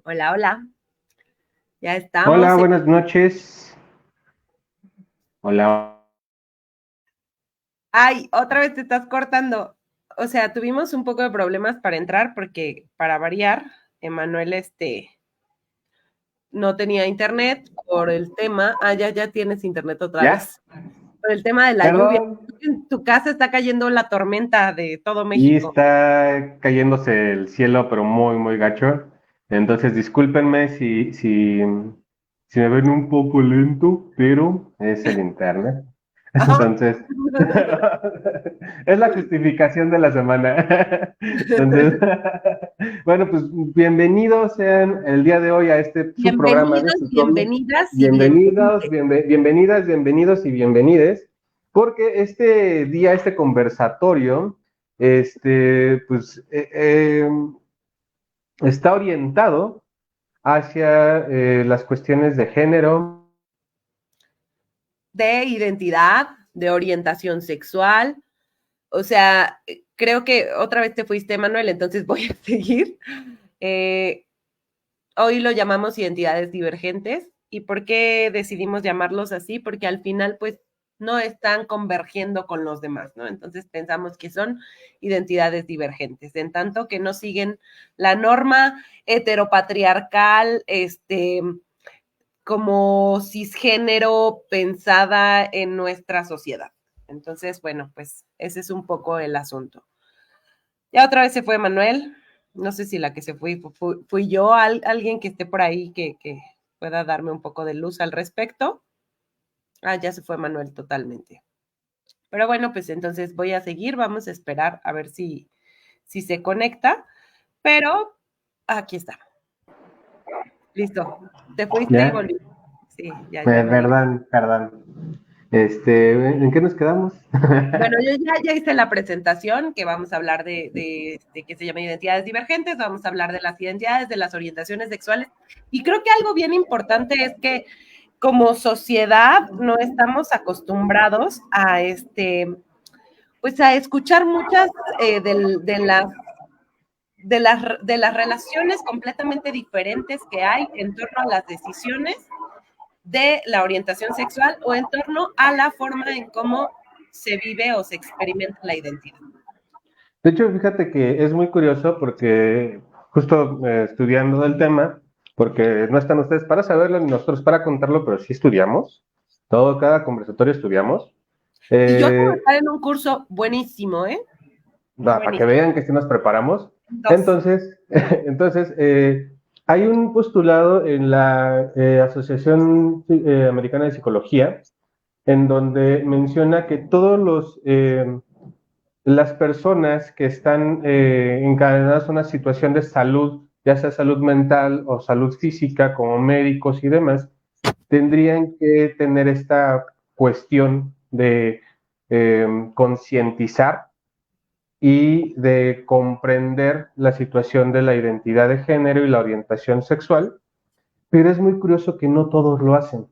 Hola, hola, ya Hola, estamos. buenas noches. Hola. Ay, otra vez te estás cortando. O sea, tuvimos un poco de problemas para entrar porque, para variar, Emanuel, no tenía internet por el tema. Ah, ya tienes internet otra ¿Ya? vez. Por el tema de la lluvia. Perdón. En tu casa está cayendo la tormenta de todo Y México. está cayéndose el cielo, pero muy, muy gacho. Entonces, discúlpenme si me ven un poco lento, pero es el internet. Ajá. Entonces, es la justificación de la semana. Entonces, bueno, pues bienvenidos sean el día de hoy a este su programa de Bienvenidos, Subcom. bienvenidas y Bienvenidos, bienvenides. bienvenidas, bienvenidos y bienvenides, porque este día, este conversatorio, pues está orientado hacia las cuestiones de género. De identidad, de orientación sexual. O sea, creo que otra vez te fuiste, Manuel, entonces voy a seguir. Eh, Hoy lo llamamos identidades divergentes. ¿Y por qué decidimos llamarlos así? Porque al final, pues, no están convergiendo con los demás, ¿no? Entonces pensamos que son identidades divergentes, en tanto que no siguen la norma heteropatriarcal, como cisgénero pensada en nuestra sociedad. Entonces, bueno, pues ese es un poco el asunto. Ya otra vez se fue Manuel. No sé si la que se fui yo, alguien que esté por ahí que pueda darme un poco de luz al respecto. Ah, ya se fue Manuel totalmente. Pero bueno, pues entonces voy a seguir, vamos a esperar a ver si se conecta. Pero aquí está. Listo. Te fuiste y ¿Ya? volví. Sí, ya volví. Perdón, perdón. ¿En qué nos quedamos? Bueno, yo ya hice la presentación, que vamos a hablar de que se llama identidades divergentes, vamos a hablar de las identidades, de las orientaciones sexuales. Y creo que algo bien importante es que como sociedad no estamos acostumbrados a pues a escuchar muchas de las relaciones completamente diferentes que hay en torno a las decisiones de la orientación sexual o en torno a la forma en cómo se vive o se experimenta la identidad. De hecho, fíjate que es muy curioso porque justo estudiando el tema, porque no están ustedes para saberlo ni nosotros para contarlo, pero sí estudiamos, cada conversatorio estudiamos. Y yo tengo que Eh, estar en un curso buenísimo, ¿eh? para que Buenísimo. vean que sí nos preparamos. Dos. Entonces, entonces hay un postulado en la Asociación Americana de Psicología en donde menciona que las personas que están encadenadas a una situación de salud, ya sea salud mental o salud física, como médicos y demás, tendrían que tener esta cuestión de concientizar y de comprender la situación de la identidad de género y la orientación sexual, pero es muy curioso que no todos lo hacen.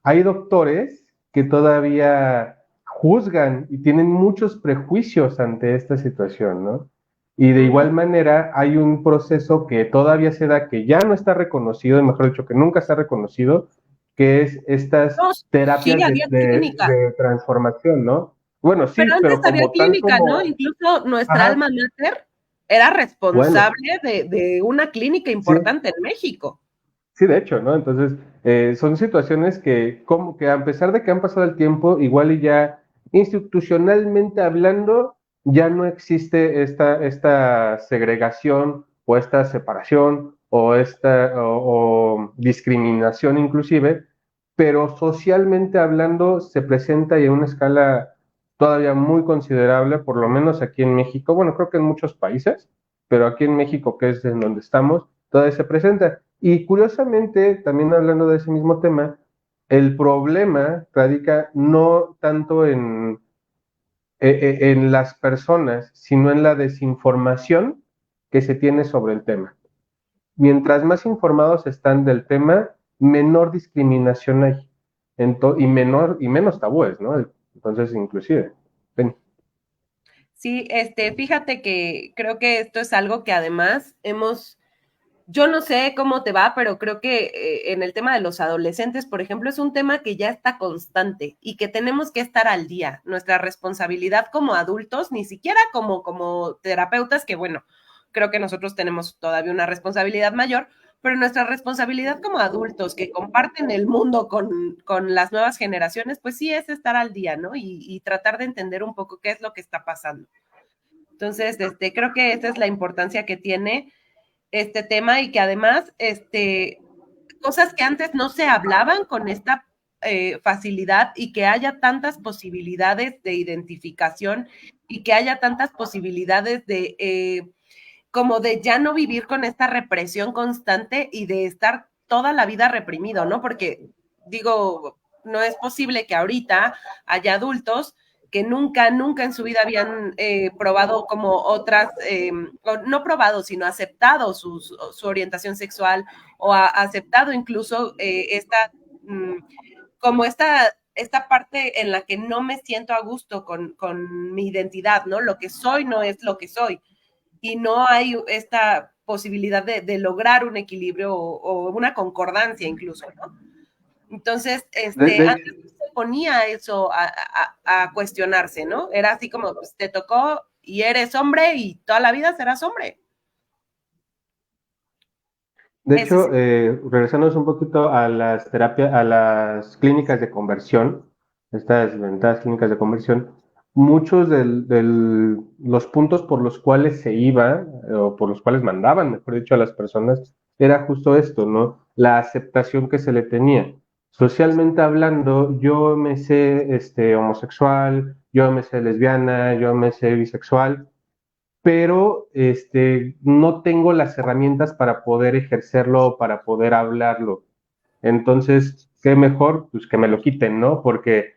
Hay doctores que todavía juzgan y tienen muchos prejuicios ante esta situación, ¿no? Y de igual manera hay un proceso que todavía se da, que ya no está reconocido, mejor dicho, que nunca está reconocido, que es estas No, sí, terapias había clínica. de transformación, ¿no? Bueno, Pero sí, antes pero había como tal clínica, ¿no? como, Incluso nuestra ajá, alma mater era bueno, responsable de una clínica sí, importante en México. sí, de hecho, ¿no? Entonces, son situaciones que, como que a pesar de que han pasado el tiempo, igual y ya institucionalmente hablando, ya no existe esta segregación o esta separación o discriminación inclusive, pero socialmente hablando se presenta y a una escala todavía muy considerable, por lo menos aquí en México, bueno, creo que en muchos países, pero aquí en México, que es en donde estamos, todavía se presenta. Y curiosamente, también hablando de ese mismo tema, el problema radica no tanto en las personas, sino en la desinformación que se tiene sobre el tema. Mientras más informados están del tema, menor discriminación hay y menos tabúes, ¿no? Entonces, inclusive. Ven. Sí, fíjate que creo que esto es algo que además hemos Yo no sé cómo te va, pero creo que en el tema de los adolescentes, por ejemplo, es un tema que ya está constante y que tenemos que estar al día. Nuestra responsabilidad como adultos, ni siquiera como terapeutas, que bueno, creo que nosotros tenemos todavía una responsabilidad mayor, pero nuestra responsabilidad como adultos que comparten el mundo con las nuevas generaciones, pues sí es estar al día, ¿no? Y tratar de entender un poco qué es lo que está pasando. Entonces, creo que esa es la importancia que tiene este tema y que además, cosas que antes no se hablaban con esta facilidad y que haya tantas posibilidades de identificación y que haya tantas posibilidades de como de ya no vivir con esta represión constante y de estar toda la vida reprimido, ¿no? Porque digo, no es posible que ahorita haya adultos que nunca en su vida habían probado como otras, no probado, sino aceptado su orientación sexual o aceptado incluso como esta parte en la que no me siento a gusto con mi identidad, ¿no? Lo que soy no es lo que soy y no hay esta posibilidad de lograr un equilibrio o una concordancia incluso, ¿no? Entonces, De, antes de, se ponía eso a cuestionarse, ¿no? Era así como, pues, te tocó y eres hombre y toda la vida serás hombre. de Ese es. hecho, regresándonos un poquito a las terapias, a las clínicas de conversión, estas ventadas clínicas de conversión, muchos de los puntos por los cuales se iba, o por los cuales mandaban, mejor dicho, a las personas, era justo esto, ¿no? La aceptación que se le tenía. Socialmente hablando, yo me sé homosexual, yo me sé lesbiana, yo me sé bisexual, pero no tengo las herramientas para poder ejercerlo, para poder hablarlo. Entonces, qué mejor, pues que me lo quiten, ¿no? Porque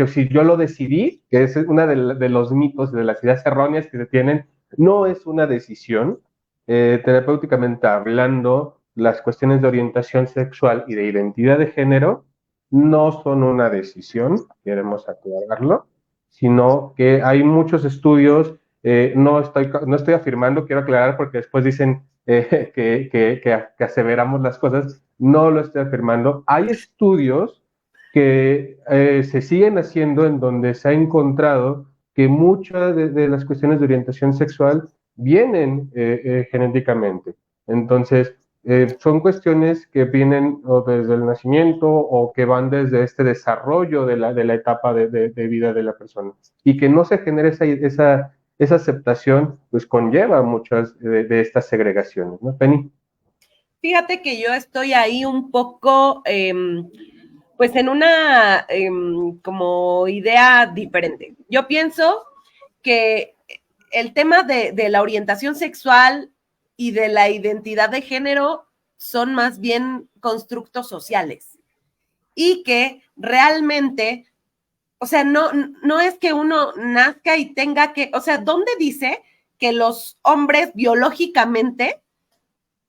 si yo lo decidí, que es una de los mitos, de las ideas erróneas que se tienen, no es una decisión. Terapéuticamente hablando, las cuestiones de orientación sexual y de identidad de género no son una decisión, queremos aclararlo, sino que hay muchos estudios, no estoy afirmando, quiero aclarar porque después dicen que aseveramos las cosas, no lo estoy afirmando. Hay estudios que se siguen haciendo en donde se ha encontrado que muchas de las cuestiones de orientación sexual vienen genéticamente. Entonces, son cuestiones que vienen o desde el nacimiento o que van desde este desarrollo de la etapa de vida de la persona. Y que no se genere esa aceptación, pues conlleva muchas de estas segregaciones, ¿no, Penny? Fíjate que yo estoy ahí un poco, pues en una como idea diferente. Yo pienso que el tema de la orientación sexual y de la identidad de género son más bien constructos sociales y que realmente, o sea, no es que uno nazca y tenga que, o sea, ¿dónde dice que los hombres biológicamente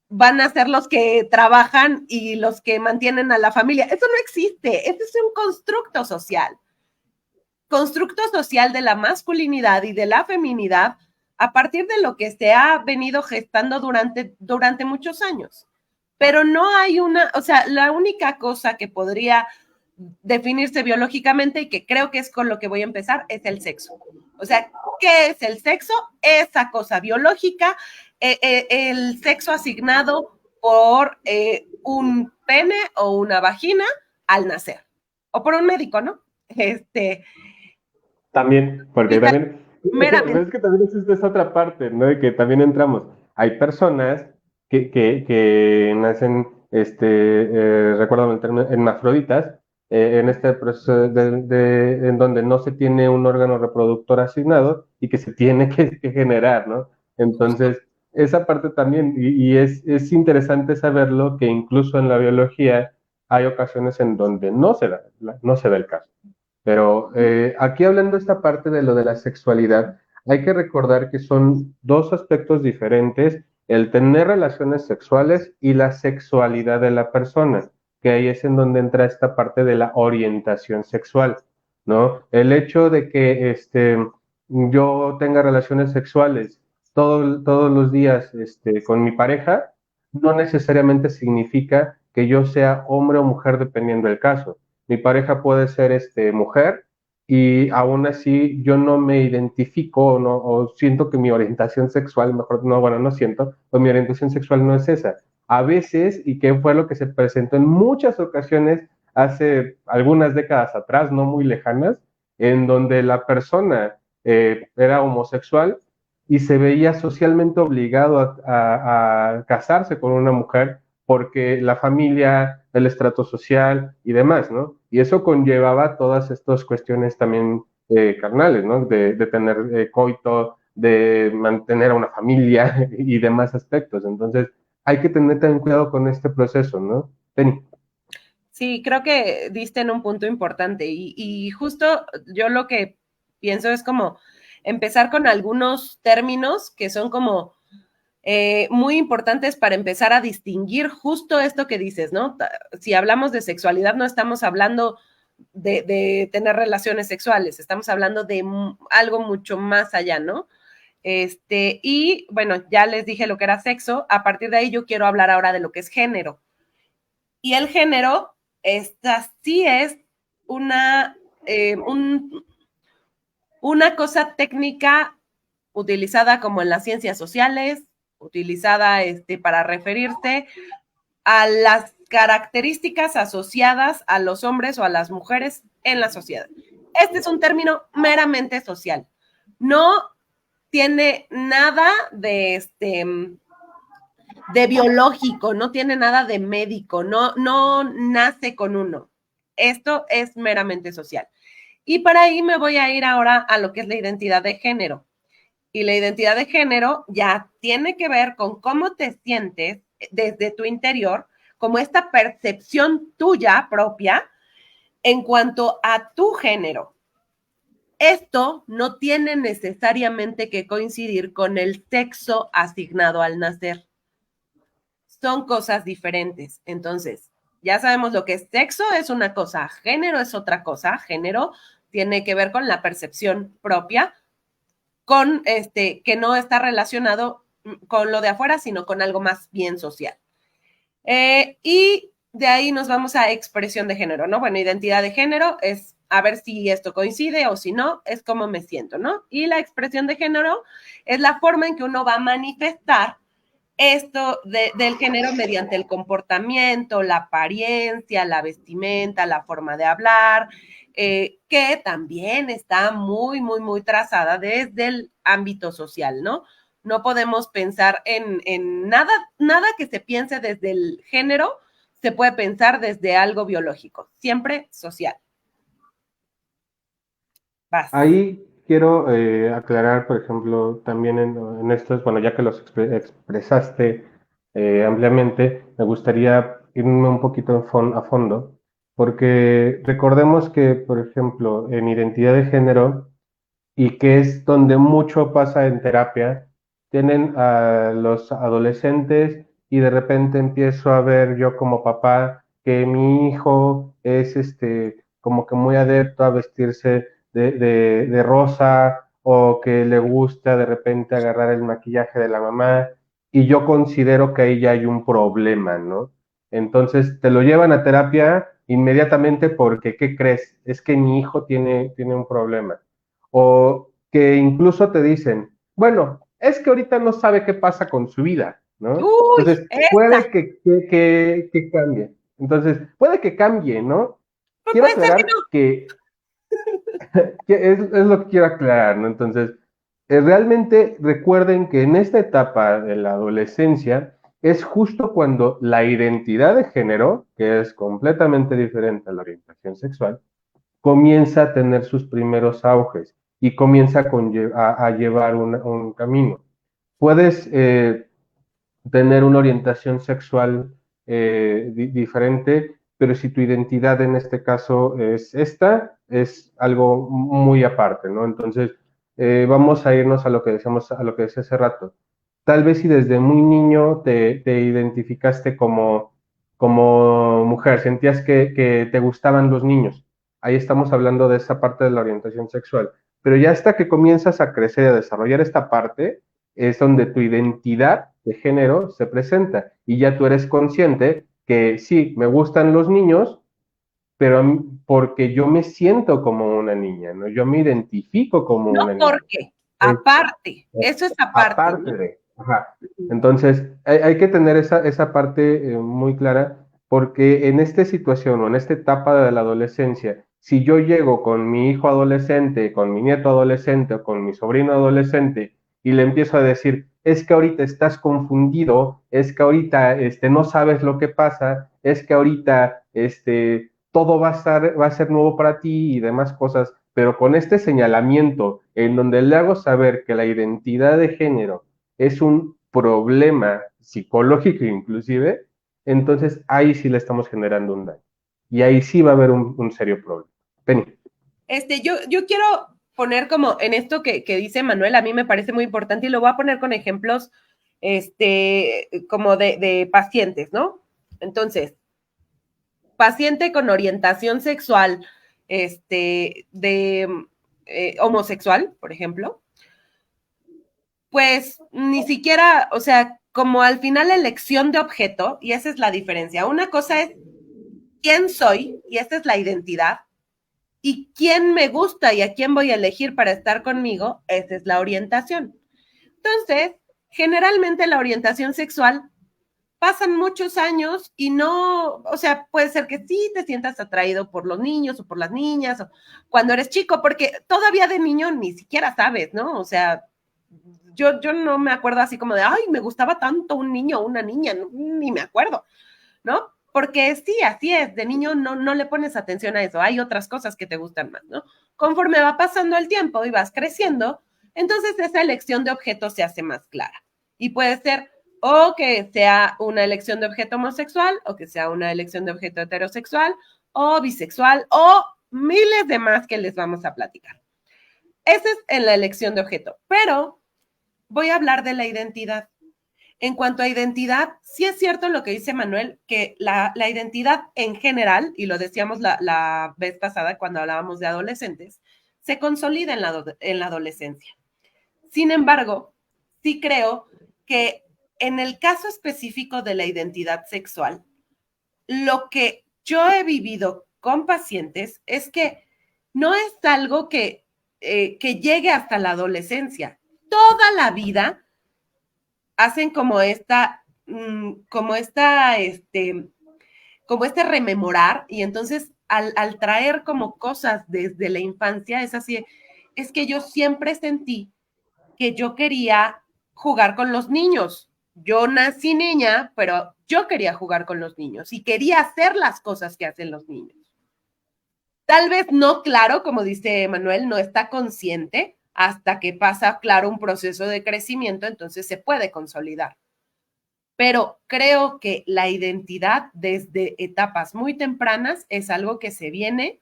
van a ser los que trabajan y los que mantienen a la familia? Eso no existe, eso es un constructo social de la masculinidad y de la feminidad a partir de lo que se ha venido gestando durante muchos años. Pero no hay una, o sea, la única cosa que podría definirse biológicamente y que creo que es con lo que voy a empezar es el sexo. O sea, ¿qué es el sexo? Esa cosa biológica, el sexo asignado por un pene o una vagina al nacer, o por un médico, ¿no? También, porque Y también, meramente. es que también existe esa otra parte, ¿no? De que también entramos. Hay personas que nacen, recuerdo el término, hermafroditas, en este proceso en donde no se tiene un órgano reproductor asignado y que se tiene que generar, ¿no? Justo. Entonces, esa parte también, y es interesante saberlo, que incluso en la biología hay ocasiones en donde no se da el caso. Pero aquí hablando esta parte de lo de la sexualidad, hay que recordar que son dos aspectos diferentes, el tener relaciones sexuales y la sexualidad de la persona, que ahí es en donde entra esta parte de la orientación sexual, ¿no? El hecho de que yo tenga relaciones sexuales todos los días con mi pareja, no necesariamente significa que yo sea hombre o mujer dependiendo del caso. Mi pareja puede ser mujer y aún así yo no me identifico o siento que mi orientación sexual, mejor no, bueno, no siento, pues mi orientación sexual no es esa. A veces, y que fue lo que se presentó en muchas ocasiones hace algunas décadas atrás, no muy lejanas, en donde la persona era homosexual y se veía socialmente obligado a casarse con una mujer porque la familia, el estrato social y demás, ¿no? Y eso conllevaba todas estas cuestiones también carnales, ¿no? De tener coito, de mantener a una familia y demás aspectos. Entonces, hay que tener también cuidado con este proceso, ¿no? Penny. Sí, creo que diste en un punto importante y justo yo lo que pienso es como empezar con algunos términos que son como muy importantes para empezar a distinguir justo esto que dices, ¿no? Si hablamos de sexualidad, no estamos hablando de tener relaciones sexuales, estamos hablando de algo mucho más allá, ¿no? Y bueno, ya les dije lo que era sexo, a partir de ahí yo quiero hablar ahora de lo que es género. Y el género, esta sí es una, una cosa técnica utilizada como en las ciencias sociales, utilizada para referirse a las características asociadas a los hombres o a las mujeres en la sociedad. Este es un término meramente social. No tiene nada de biológico, no tiene nada de médico, no nace con uno. Esto es meramente social. Y para ahí me voy a ir ahora a lo que es la identidad de género. Y la identidad de género ya tiene que ver con cómo te sientes desde tu interior, como esta percepción tuya propia en cuanto a tu género. Esto no tiene necesariamente que coincidir con el sexo asignado al nacer. Son cosas diferentes. Entonces, ya sabemos lo que es sexo, es una cosa, género es otra cosa. Género tiene que ver con la percepción propia, con que no está relacionado con lo de afuera, sino con algo más bien social. Y de ahí nos vamos a expresión de género, ¿no? Bueno, identidad de género es a ver si esto coincide o si no, es cómo me siento, ¿no? Y la expresión de género es la forma en que uno va a manifestar esto del género mediante el comportamiento, la apariencia, la vestimenta, la forma de hablar, que también está muy, muy, muy trazada desde el ámbito social, ¿no? No podemos pensar en nada, nada que se piense desde el género, se puede pensar desde algo biológico, siempre social. Vas. Ahí quiero aclarar, por ejemplo, también en estos, bueno, ya que los expresaste ampliamente, me gustaría irme un poquito a fondo, porque recordemos que, por ejemplo, en identidad de género, y que es donde mucho pasa en terapia, tienen a los adolescentes y de repente empiezo a ver yo como papá que mi hijo es como que muy adepto a vestirse de rosa o que le gusta de repente agarrar el maquillaje de la mamá y yo considero que ahí ya hay un problema, ¿no? Entonces te lo llevan a terapia inmediatamente porque, ¿qué crees? Es que mi hijo tiene un problema o que incluso te dicen, bueno, es que ahorita no sabe qué pasa con su vida, ¿no? Uy, Entonces, esta. puede que cambie. Entonces, puede que cambie, ¿no? Pues Quiero puede ser que aclarar que es lo que quiero aclarar, ¿no? Entonces, realmente recuerden que en esta etapa de la adolescencia es justo cuando la identidad de género, que es completamente diferente a la orientación sexual, comienza a tener sus primeros auges y comienza a llevar un camino. Puedes tener una orientación sexual diferente, pero si tu identidad en este caso es esta, es algo muy aparte, ¿no? Entonces, vamos a irnos a lo que decíamos, a lo que decía hace rato. Tal vez si desde muy niño te identificaste como mujer, sentías que te gustaban los niños. Ahí estamos hablando de esa parte de la orientación sexual. Pero ya hasta que comienzas a crecer y a desarrollar esta parte, es donde tu identidad de género se presenta y ya tú eres consciente que sí, me gustan los niños, pero porque yo me siento como una niña, ¿no? Yo me identifico como No una niña. porque, aparte, eso es aparte, ¿no? Aparte de, ajá. Entonces, hay que tener esa parte muy clara, porque en esta situación o en esta etapa de la adolescencia, si yo llego con mi hijo adolescente, con mi nieto adolescente o con mi sobrino adolescente y le empiezo a decir, es que ahorita estás confundido, es que ahorita no sabes lo que pasa, es que ahorita todo va a ser nuevo para ti y demás cosas, pero con este señalamiento en donde le hago saber que la identidad de género es un problema psicológico inclusive, entonces ahí sí le estamos generando un daño. Y ahí sí va a haber un serio problema. Penny. Yo quiero poner como en esto que dice Manuel, a mí me parece muy importante y lo voy a poner con ejemplos como de pacientes, ¿no? Entonces, paciente con orientación sexual de homosexual, por ejemplo, pues ni siquiera, o sea, como al final la elección de objeto, y esa es la diferencia. Una cosa es quién soy, y esta es la identidad, y quién me gusta y a quién voy a elegir para estar conmigo, esa es la orientación. Entonces, generalmente la orientación sexual pasan muchos años y no, o sea, puede ser que sí te sientas atraído por los niños o por las niñas o cuando eres chico, porque todavía de niño ni siquiera sabes, ¿no? O sea, yo no me acuerdo así como de, ay, me gustaba tanto un niño o una niña, no, ni me acuerdo, ¿no? Porque sí, así es, de niño no le pones atención a eso, hay otras cosas que te gustan más, ¿no? Conforme va pasando el tiempo y vas creciendo, entonces esa elección de objeto se hace más clara. Y puede ser o que sea una elección de objeto homosexual, o que sea una elección de objeto heterosexual, o bisexual, o miles de más que les vamos a platicar. Ese es en la elección de objeto, pero voy a hablar de la identidad. En cuanto a identidad, sí es cierto lo que dice Manuel, que la identidad en general, y lo decíamos la vez pasada cuando hablábamos de adolescentes, se consolida en la adolescencia. Sin embargo, sí creo que en el caso específico de la identidad sexual, lo que yo he vivido con pacientes es que no es algo que llegue hasta la adolescencia. Toda la vida hacen como este rememorar, y entonces al traer como cosas desde la infancia, es así, es que yo siempre sentí que yo quería jugar con los niños. Yo nací niña, pero yo quería jugar con los niños y quería hacer las cosas que hacen los niños. Tal vez no claro, como dice Manuel, no está consciente hasta que pasa, claro, un proceso de crecimiento, entonces se puede consolidar. Pero creo que la identidad desde etapas muy tempranas es algo que se viene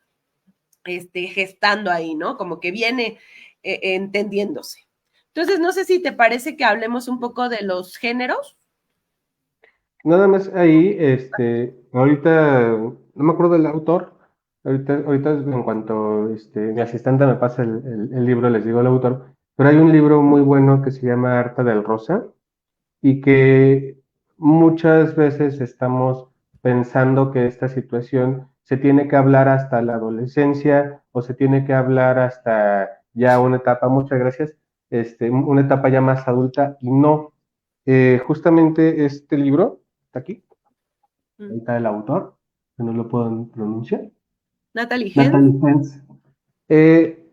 gestando ahí, ¿no? Como que viene entendiéndose. Entonces, no sé si te parece que hablemos un poco de los géneros. Nada más ahí, ahorita, no me acuerdo del autor, ahorita en cuanto mi asistente me pasa el libro, les digo el autor, pero hay un libro muy bueno que se llama Arta del Rosa y que muchas veces estamos pensando que esta situación se tiene que hablar hasta la adolescencia o se tiene que hablar hasta ya una etapa, muchas gracias, una etapa ya más adulta y no. Justamente este libro, está aquí, ahí está el autor, que no lo puedo pronunciar. Natalie Hens. Natalie Hens.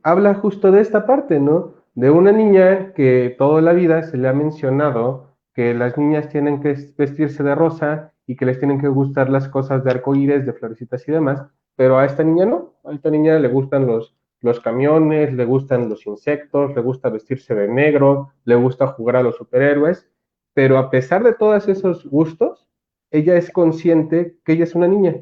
Habla justo de esta parte, ¿no? De una niña que toda la vida se le ha mencionado que las niñas tienen que vestirse de rosa y que les tienen que gustar las cosas de arcoíris, de florecitas y demás, pero a esta niña no. A esta niña le gustan los camiones, le gustan los insectos, le gusta vestirse de negro, le gusta jugar a los superhéroes, pero a pesar de todos esos gustos, ella es consciente que ella es una niña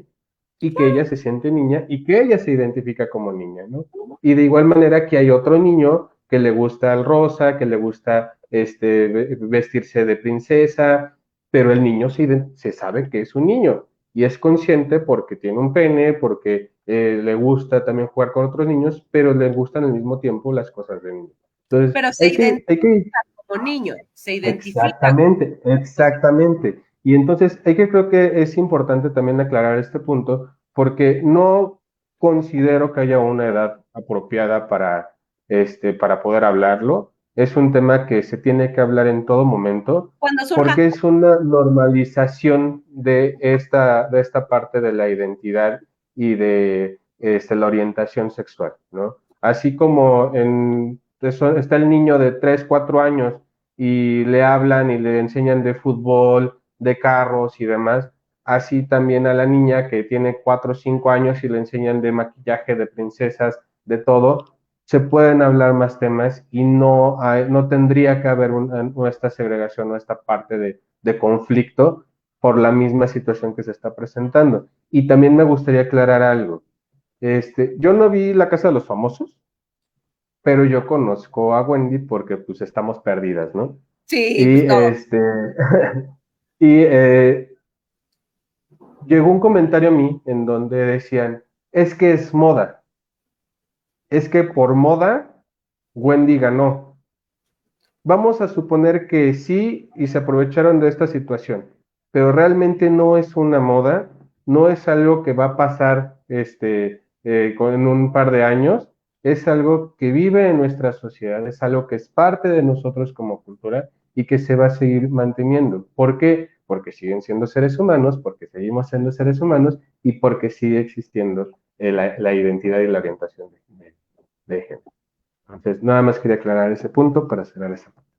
y que ella se siente niña y que ella se identifica como niña, ¿no? Y de igual manera que hay otro niño que le gusta el rosa, que le gusta vestirse de princesa, pero el niño se sabe que es un niño y es consciente porque tiene un pene, porque le gusta también jugar con otros niños, pero le gustan al mismo tiempo las cosas de niño. Entonces, Pero se identifica hay que como como niño, se identifica. Exactamente, exactamente. Y entonces hay que creo que es importante también aclarar este punto, porque no considero que haya una edad apropiada para poder hablarlo. Es un tema que se tiene que hablar en todo momento, Cuando surja, porque es una normalización de esta parte de la identidad y de la orientación sexual, ¿no? Así como está el niño de 3 4 años y le hablan y le enseñan de fútbol, de carros y demás. Así también a la niña que tiene 4 o 5 años y le enseñan de maquillaje, de princesas, de todo. Se pueden hablar más temas y no tendría que haber esta segregación o esta parte de conflicto por la misma situación que se está presentando. Y también me gustaría aclarar algo. Yo no vi La Casa de los Famosos, pero yo conozco a Wendy porque pues estamos perdidas, ¿no? sí, Y pues todo. y llegó un comentario a mí en donde decían, es que es moda, es que por moda Wendy ganó. Vamos a suponer que sí y se aprovecharon de esta situación, pero realmente no es una moda, no es algo que va a pasar en un par de años, es algo que vive en nuestra sociedad, es algo que es parte de nosotros como cultura y que se va a seguir manteniendo. ¿Por qué? Porque siguen siendo seres humanos, porque seguimos siendo seres humanos y porque sigue existiendo la identidad y la orientación de género. Entonces, nada más quería aclarar ese punto para cerrar esa parte.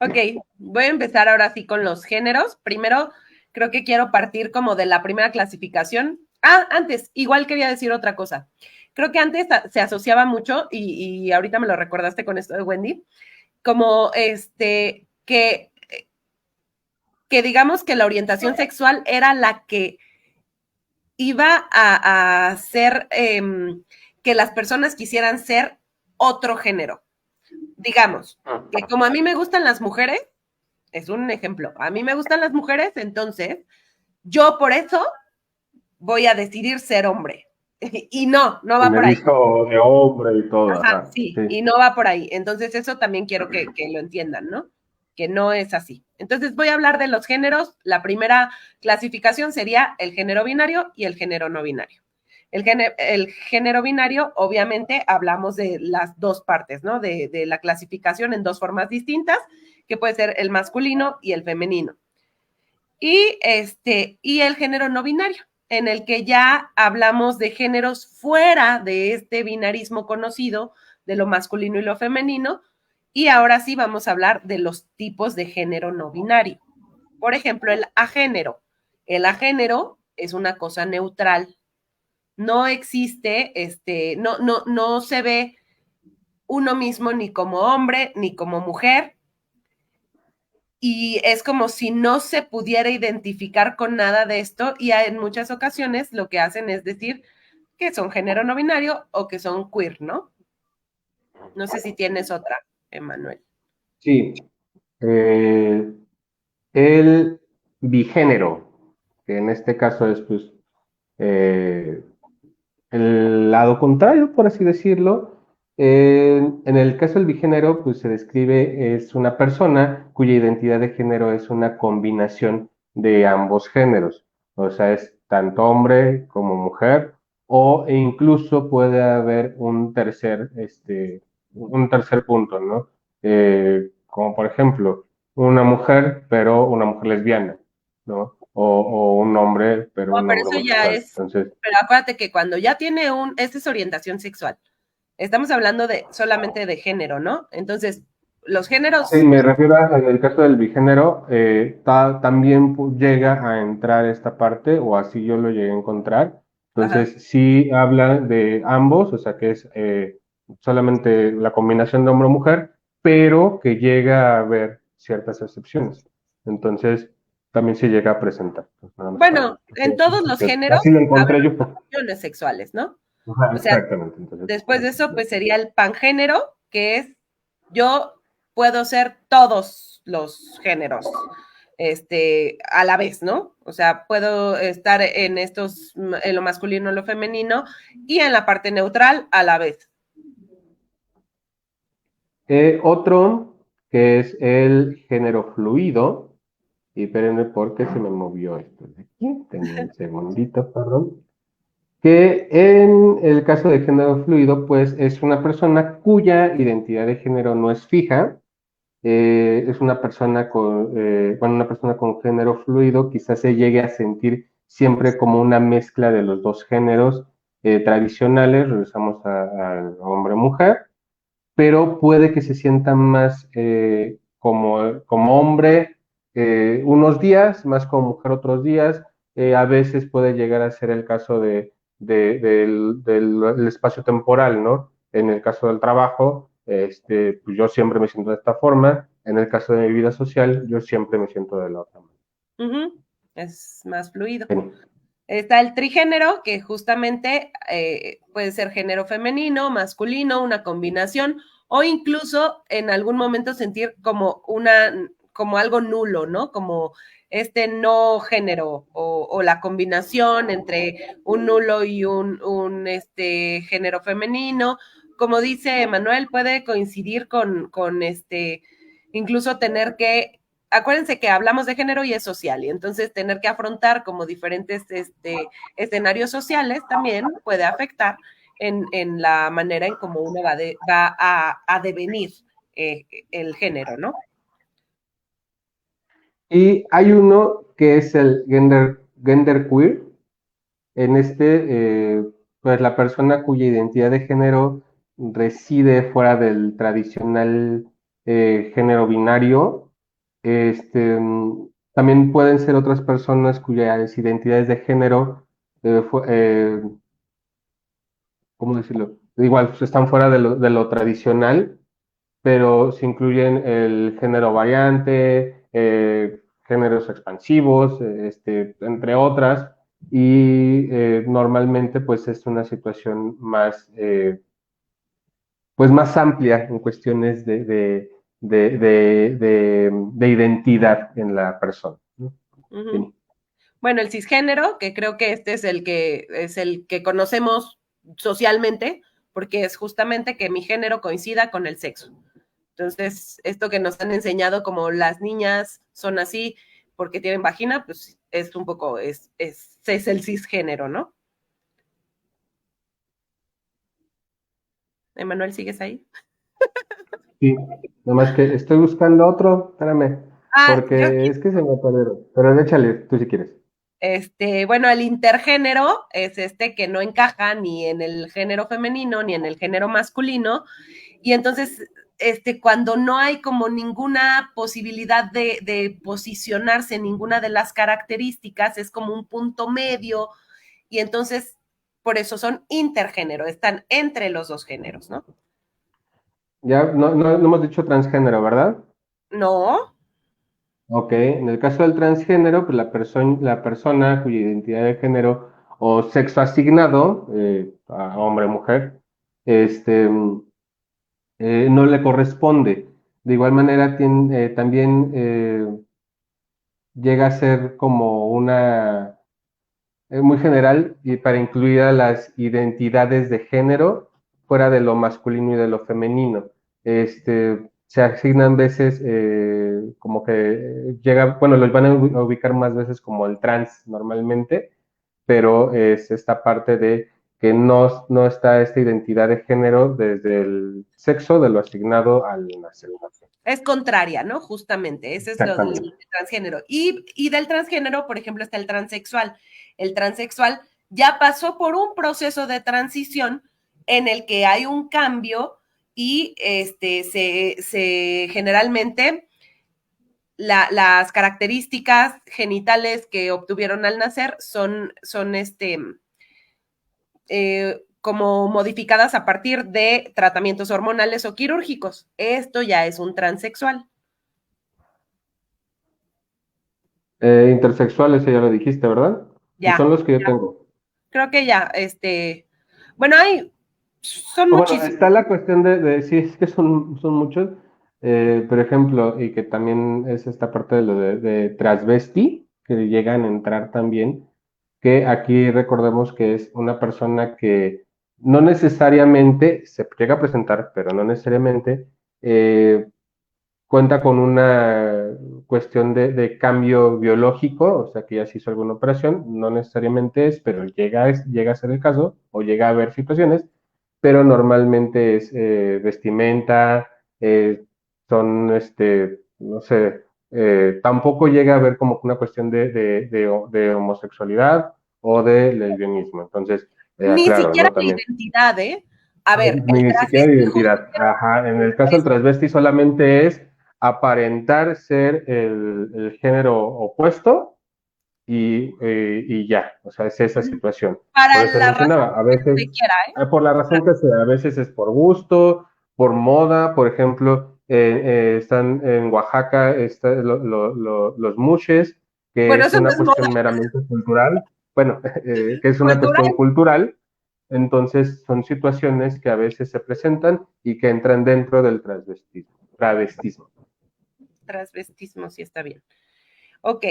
Ok, voy a empezar ahora sí con los géneros. Primero, creo que quiero partir como de la primera clasificación. Ah, antes, igual quería decir otra cosa. Creo que antes se asociaba mucho, y ahorita me lo recordaste con esto de Wendy, como que digamos que la orientación sexual era la que iba a hacer que las personas quisieran ser otro género. Digamos, que como a mí me gustan las mujeres, es un ejemplo, a mí me gustan las mujeres, entonces yo por eso voy a decidir ser hombre. Y no, no Y va me por ahí. visto de hombre y todo, Ajá, ajá, sí, sí. y no va por ahí. Entonces eso también quiero que lo entiendan, ¿no? Que no es así. Entonces voy a hablar de los géneros. La primera clasificación sería el género binario y el género no binario. El género binario, obviamente, hablamos de las dos partes, ¿no? De la clasificación en dos formas distintas, que puede ser el masculino y el femenino. Y el género no binario, en el que ya hablamos de géneros fuera de este binarismo conocido, de lo masculino y lo femenino, y ahora sí vamos a hablar de los tipos de género no binario. Por ejemplo, el agénero. El agénero es una cosa neutral. No existe, no se ve uno mismo ni como hombre ni como mujer, y es como si no se pudiera identificar con nada de esto, y en muchas ocasiones lo que hacen es decir que son género no binario o que son queer, ¿no? No sé si tienes otra, Emanuel. Sí, eh, el bigénero, que en este caso es pues eh, el lado contrario, por así decirlo. En el caso del bigénero, pues se describe, es una persona cuya identidad de género es una combinación de ambos géneros. O sea, es tanto hombre como mujer, e incluso puede haber un tercer punto, ¿no? Como por ejemplo, una mujer, pero una mujer lesbiana, ¿no? O un hombre, pero No, un pero hombre eso ya homosexual. es, Entonces, pero acuérdate que cuando ya tiene esta es orientación sexual. Estamos hablando de solamente de género, ¿no? Entonces, los sí, géneros, me refiero en el caso del bigénero, también llega a entrar esta parte, o así yo lo llegué a encontrar. ajá. Entonces, sí habla de ambos, o sea que es solamente la combinación de hombre-mujer, pero que llega a haber ciertas excepciones. Entonces, también se llega a presentar. Pues, nada más Bueno, en todos los géneros así lo habrá encontré yo. opciones sexuales, ¿no? Ajá, O sea, exactamente. Entonces, después de eso, pues sería el pangénero, que es yo puedo ser todos los géneros, a la vez, ¿no? O sea, puedo estar en lo masculino, en lo femenino y en la parte neutral a la vez. Otro. que es el género fluido. Y espérenme porque se me movió esto de aquí. Tenía un segundito, perdón. Que en el caso de género fluido, pues es una persona cuya identidad de género no es fija. Es una persona bueno, una persona con género fluido quizás se llegue a sentir siempre como una mezcla de los dos géneros tradicionales, regresamos a hombre-mujer, pero puede que se sienta más como hombre unos días, más como mujer otros días. A veces puede llegar a ser el caso del espacio temporal, ¿no? En el caso del trabajo, pues yo siempre me siento de esta forma. En el caso de mi vida social, yo siempre me siento de la otra Ujú. Es más fluido. manera. Está el trigénero, que justamente puede ser género femenino, masculino, una combinación, o incluso en algún momento sentir como algo nulo, ¿no? Como este no género o la combinación entre un nulo y un género femenino. Como dice Manuel, puede coincidir con incluso tener que acuérdense que hablamos de género y es social, y entonces tener que afrontar como diferentes escenarios sociales también puede afectar en la manera en cómo uno va a devenir el género, ¿no? Y hay uno que es el gender queer. En pues la persona cuya identidad de género reside fuera del tradicional género binario. También pueden ser otras personas cuyas identidades de género, ¿cómo decirlo? Igual, pues, están fuera de lo tradicional, pero se incluyen el género variante, géneros expansivos, entre otras, y normalmente pues es una situación pues más amplia en cuestiones de identidad en la persona, ¿no? Uh-huh. Bueno, el cisgénero, que creo que este es el que conocemos socialmente, porque es justamente que mi género coincida con el sexo. Entonces, esto que nos han enseñado como las niñas son así porque tienen vagina, pues es un poco, es el cisgénero, ¿no? Emanuel, ¿sigues ahí? Sí, nada más que estoy buscando otro, espérame, Yo porque aquí, es que se me perdieron, pero échale, tú si quieres. bueno, el intergénero es este que no encaja ni en el género femenino ni en el género masculino, y entonces, cuando no hay como ninguna posibilidad de posicionarse en ninguna de las características, es como un punto medio, y entonces, por eso son intergénero, están entre los dos géneros, ¿no? Ya no hemos dicho transgénero, ¿verdad? No, Ok, en el caso del transgénero, pues la persona cuya identidad de género o sexo asignado, a hombre o mujer, no le corresponde. De igual manera, también llega a ser como muy general y para incluir a las identidades de género fuera de lo masculino y de lo femenino. Se asignan veces como que bueno, los van a ubicar más veces como el trans normalmente, pero es esta parte de que no está esta identidad de género desde el sexo de lo asignado al nacer. es contraria, ¿no? Justamente, ese es lo del Exactamente. transgénero. Y del transgénero, por ejemplo, está el transexual. El transexual ya pasó por un proceso de transición en el que hay un cambio y generalmente las características genitales que obtuvieron al nacer son como modificadas a partir de tratamientos hormonales o quirúrgicos. Esto ya es un transexual. Intersexuales, ya lo dijiste, ¿verdad? Y son Ya, los que yo tengo. creo que ya, bueno, son O bueno, muchísimos. está la cuestión sí, es que son muchos, por ejemplo, y que también es esta parte de lo de transvesti, que llegan a entrar también, que aquí recordemos que es una persona que no necesariamente se llega a presentar, pero no necesariamente, eh, cuenta con una cuestión de cambio biológico, o sea que ya se hizo alguna operación, no necesariamente es, pero llega a ser el caso, o llega a haber situaciones, pero normalmente es vestimenta, eh, son, no sé, tampoco llega a haber como una cuestión de homosexualidad o de lesbianismo. Entonces, Ni aclaro, siquiera ¿no? de También. identidad, ¿eh? A ver, el Ni siquiera de transvesti justo identidad. Ajá. En el caso del es transvesti solamente es aparentar ser el género opuesto y ya. O sea, es esa situación. Por para eso la razón mencionaba, a que se veces, quiera, ¿eh? por la razón que sea, a veces es por gusto, por moda, por ejemplo, están en Oaxaca los mushes, que Bueno, es eso no una es moda cuestión meramente cultural. Bueno, que es una cultural, cuestión cultural, entonces son situaciones que a veces se presentan y que entran dentro del transvestismo, travestismo. transvestismo, sí está bien. Ok.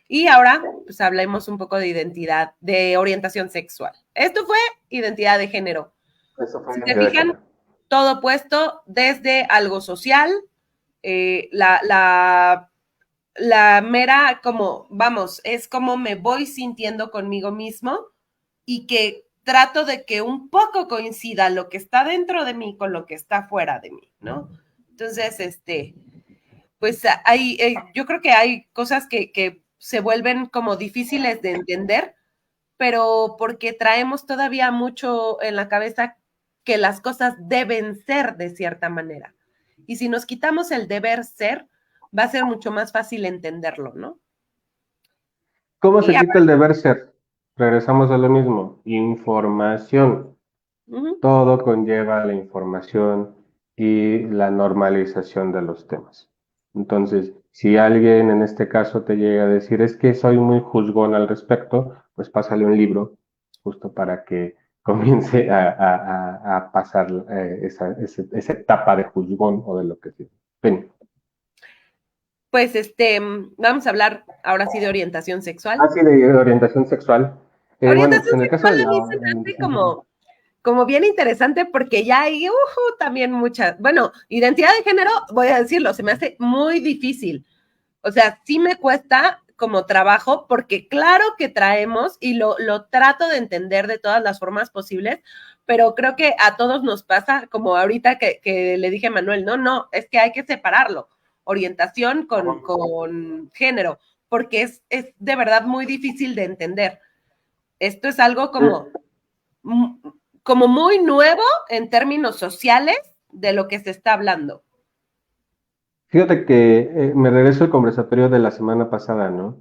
Y ahora, pues hablemos un poco de identidad, de orientación sexual. Esto fue identidad de género. Eso fue Si se identidad de fijan, género. todo puesto desde algo social, eh, la, la, la mera, como, vamos, es como me voy sintiendo conmigo mismo y que trato de que un poco coincida lo que está dentro de mí con lo que está fuera de mí, ¿no? Entonces, pues hay, yo creo que hay cosas que se vuelven como difíciles de entender, pero porque traemos todavía mucho en la cabeza que las cosas deben ser de cierta manera. Y si nos quitamos el deber ser, va a ser mucho más fácil entenderlo, ¿no? ¿Cómo Y se quita el deber ser? Regresamos a lo mismo. Información. uh-huh. Todo conlleva la información y la normalización de los temas. Entonces, si alguien en este caso te llega a decir es que soy muy juzgón al respecto, pues pásale un libro justo para que comience a pasar esa etapa de juzgón o de lo que sea. Ven. Pues vamos a hablar ahora sí de orientación sexual. Así de orientación sexual. Bueno, pues Orientación en el caso sexual de a la mí se me hace orientación sexual, como bien interesante porque ya hay también muchas, bueno, identidad de género, voy a decirlo, se me hace muy difícil. O sea, sí me cuesta como trabajo porque claro que traemos y lo trato de entender de todas las formas posibles, pero creo que a todos nos pasa, como ahorita que le dije a Manuel, no, es que hay que separarlo, orientación con género, porque es de verdad muy difícil de entender. Esto es algo como muy nuevo en términos sociales de lo que se está hablando. fíjate que me regreso al conversatorio de la semana pasada, ¿no?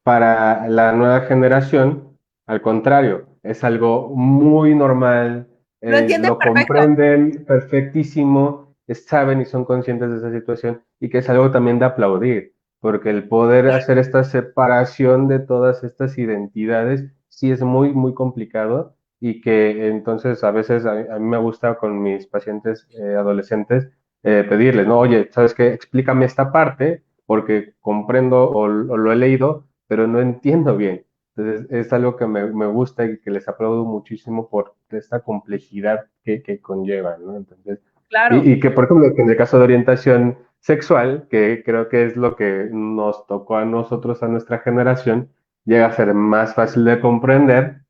Para la nueva generación, al contrario, es algo muy normal, Lo entienden lo perfecto, comprenden perfectísimo, saben y son conscientes de esa situación y que es algo también de aplaudir, porque el poder hacer esta separación de todas estas identidades sí es muy, muy complicado y que entonces a veces a mí me gusta con mis pacientes adolescentes pedirles, no, oye, ¿sabes qué? Explícame esta parte porque comprendo o lo he leído pero no entiendo bien. Entonces, es algo que me gusta y que les aplaudo muchísimo por esta complejidad que conlleva, ¿no? Entonces, claro. y que, por ejemplo, que en el caso de orientación sexual, que creo que es lo que nos tocó a nosotros, a nuestra generación, llega a ser más fácil de comprender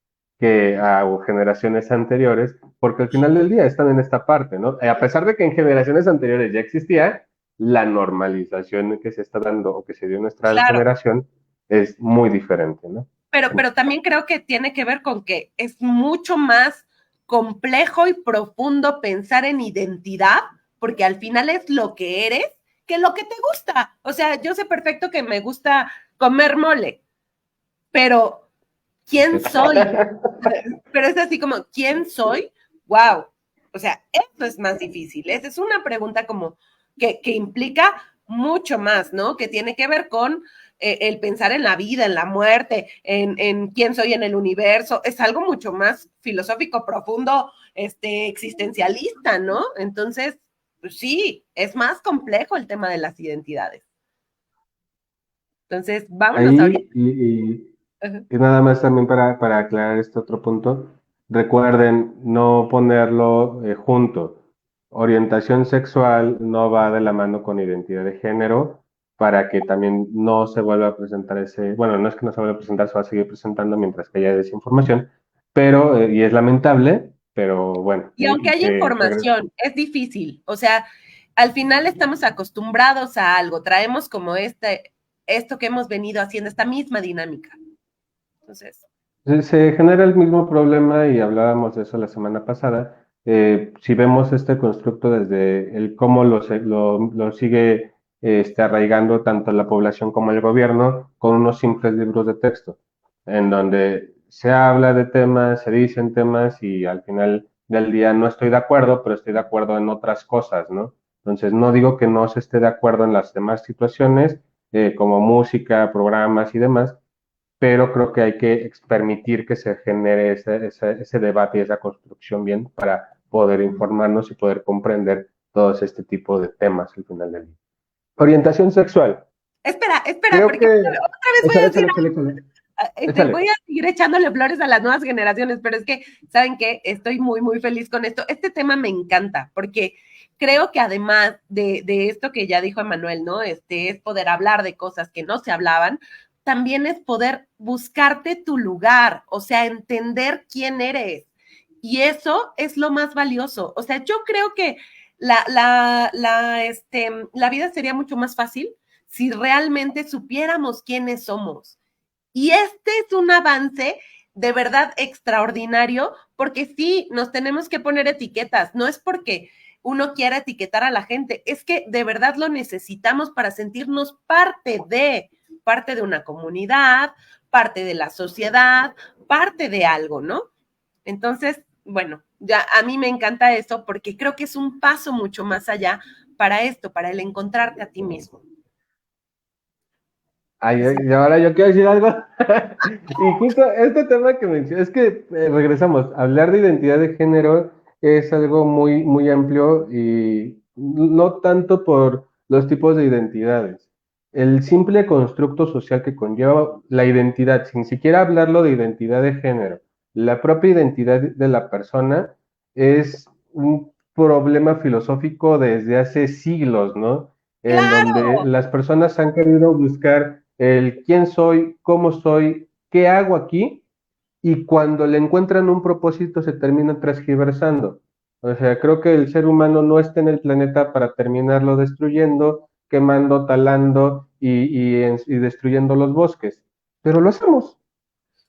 que a generaciones anteriores, porque al final del día están en esta parte, ¿no? A pesar de que en generaciones anteriores ya existía, la normalización que se está dando o que se dio en nuestra Claro, generación es muy diferente, ¿no? pero también creo que tiene que ver con que es mucho más complejo y profundo pensar en identidad, porque al final es lo que eres, que lo que te gusta. O sea, yo sé perfecto que me gusta comer mole, pero ¿quién soy? Pero es así como, ¿quién soy? Wow. O sea, eso es más difícil. Esa es una pregunta como que implica mucho más, ¿no? Que tiene que ver con el pensar en la vida, en la muerte, en quién soy en el universo. Es algo mucho más filosófico, profundo, existencialista, ¿no? Entonces, pues sí, es más complejo el tema de las identidades. Entonces, vámonos ahorita. Ahí, y nada más también para aclarar este otro punto, recuerden no ponerlo junto. orientación sexual no va de la mano con identidad de género para que también no se vuelva a presentar ese, bueno, no es que no se vuelva a presentar, se va a seguir presentando mientras que haya desinformación, pero, y es lamentable, pero bueno, Y aunque y haya que información, es difícil. O sea, al final estamos acostumbrados a algo, traemos como esto que hemos venido haciendo, esta misma dinámica. Entonces, se genera el mismo problema y hablábamos de eso la semana pasada. Si vemos este constructo desde el cómo lo sigue arraigando tanto la población como el gobierno con unos simples libros de texto, en donde se habla de temas, se dicen temas y al final del día no estoy de acuerdo, pero estoy de acuerdo en otras cosas, ¿no? Entonces, no digo que no se esté de acuerdo en las demás situaciones, como música, programas y demás, pero creo que hay que permitir que se genere ese debate y esa construcción bien para poder informarnos y poder comprender todos este tipo de temas al final del día. Orientación sexual. espera, Creo porque que... otra vez voy a Échale, decir, échale, échale, échale. voy Échale. a seguir echándole flores a las nuevas generaciones, pero es que, ¿saben qué? Estoy muy, muy feliz con esto. Este tema me encanta, porque creo que además de esto que ya dijo Emanuel, ¿no? Es poder hablar de cosas que no se hablaban, también es poder buscarte tu lugar, o sea, entender quién eres. Y eso es lo más valioso. O sea, yo creo que la vida sería mucho más fácil si realmente supiéramos quiénes somos. Y este es un avance de verdad extraordinario, porque sí, nos tenemos que poner etiquetas, no es porque uno quiera etiquetar a la gente, es que de verdad lo necesitamos para sentirnos parte de una comunidad, parte de la sociedad, parte de algo, ¿no? Entonces, bueno, ya a mí me encanta eso porque creo que es un paso mucho más allá para esto, para el encontrarte a ti mismo. Ay, Pues, y ahora yo quiero decir algo. Y justo este tema que mencioné, es que regresamos, hablar de identidad de género es algo muy, muy amplio y no tanto por los tipos de identidades. El simple constructo social que conlleva la identidad, sin siquiera hablarlo de identidad de género, la propia identidad de la persona es un problema filosófico desde hace siglos, ¿no? En donde claro, las personas han querido buscar el quién soy, qué hago aquí, y cuando le encuentran un propósito se terminan transgiversando. O sea, creo que el ser humano no está en el planeta para terminarlo destruyendo, quemando, talando y destruyendo los bosques, pero lo hacemos